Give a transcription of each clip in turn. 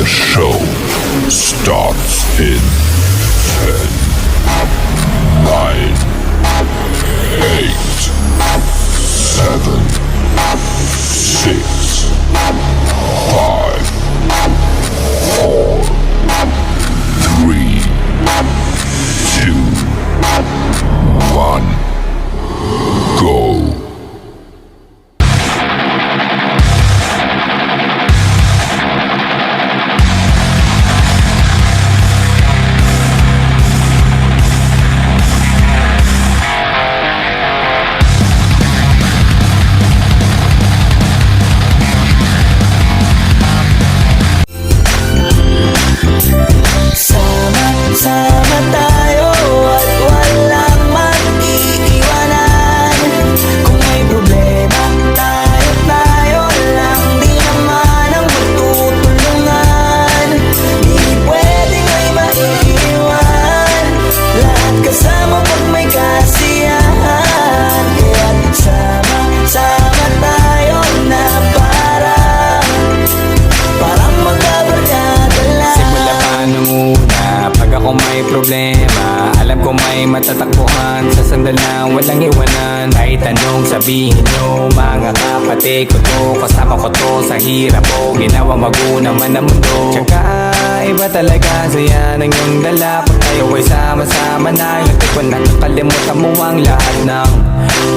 show starts in 10, 9, 8, 7, 6, 5, 4, 3, 2, 1, go. Sama tayo at walang mag-iiwanan. Kung may problema, tayo lang di naman ang magtutulungan. Di pwedeng may maiiwan, lahat kasama pag may kasiyahan. Kaya't sama tayo na parang magkabarkada lang. Simula pa nung una, pag ako may problema, alam ko may matatakbuhan. Sa sandal na walang iwanan, kahit anong sabihin nyo, mga kapatid ko to, kasama ko to sa hirap ko, ginawa magunang man ang mundo. Tsaka iba talaga saya ng iyong dala, kung tayo ay sama-sama na. Hindi ko nakakalimutan mo ang lahat ng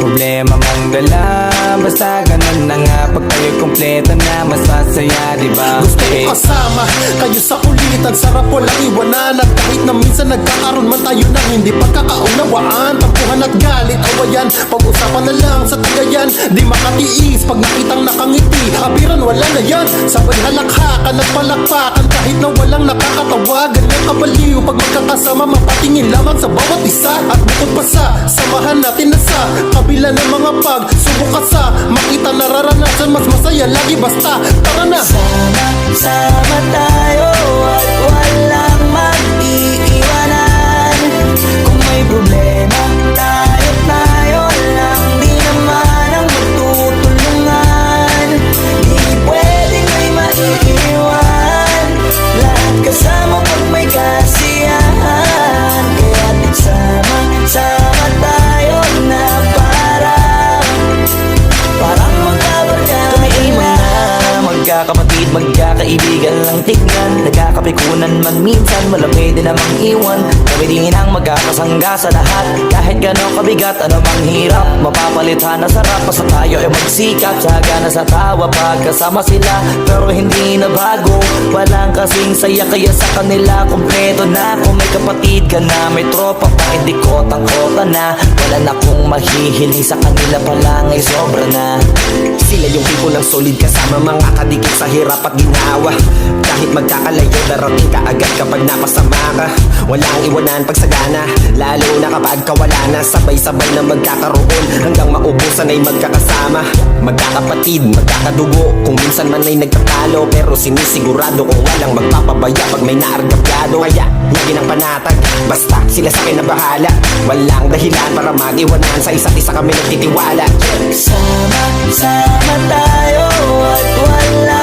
problema mong dala. Basta ganun na nga, pag tayo'y kompleto na, mas masaya, diba? Gusto ko kasama kayo sa kulitan, sarap walang iwanan. At kahit na minsan nagkakaroon man tayo ng hindi pagkakaunawaan, tampuhan at galit, awayan, pag-usapan na lang sa tagayan. Di makatiis pag nakitang nakangiti, abiran wala na yan. Sabay halakhakan at palakpakan kahit na walang nakakatawa. Ganyan kabaliw pag magkakasama, mapatingin lamang sa bawat isa. At bukod pa sa samahan natin na sa kabila ng mga pagsubok ka sa makita nararanasan, mas masaya lagi basta tara na. Sama tayo at walang mag-iiwanan. Kung may problema, tayo lang di naman ang magtutulungan. Di pwedeng may maiiwan, lahat kasama pag may kasiyahan. Kaya't sama tayo na parang magkabarkada. Magkakapatid, magkakaibigan lang tignan, nagkakapikunan man minsan, malamig din namang iwan. Kami din ang magkakasangga sa lahat, kahit gano'ng kabigat, anumang hirap, mapapalitan na sarap. Basta tayo ay magsikap, sagana sa tawa pagkasama sila. Pero hindi na bago, walang kasing saya, kaya sa kanila kompleto na. Kung may kapatid ka na, may tropa pa, hindi kotang-kota na. Wala na kong mahihiling sa kanila pa lang ay sobra na. Sila yung people ng solid kasama, mga kadikit sa hirap at ginawa. Kahit magkakalayo, darating ka agad kapag napasama ka. Walang iwanan pag sagana, lalo na kapag kawala na. Sabay-sabay na magkakaroon, hanggang maubusan ay magkakasama. Magkakapatid, magkakadugo, kung minsan man ay nagtatalo, pero sinisigurado kung walang magpapabaya pag may naargabyado. Kaya lagi ng panatag, basta sila sa akin na bahala. Walang dahilan para mag-iwanan, sa isa't isa kami nagtitiwala. Sama tayo at wala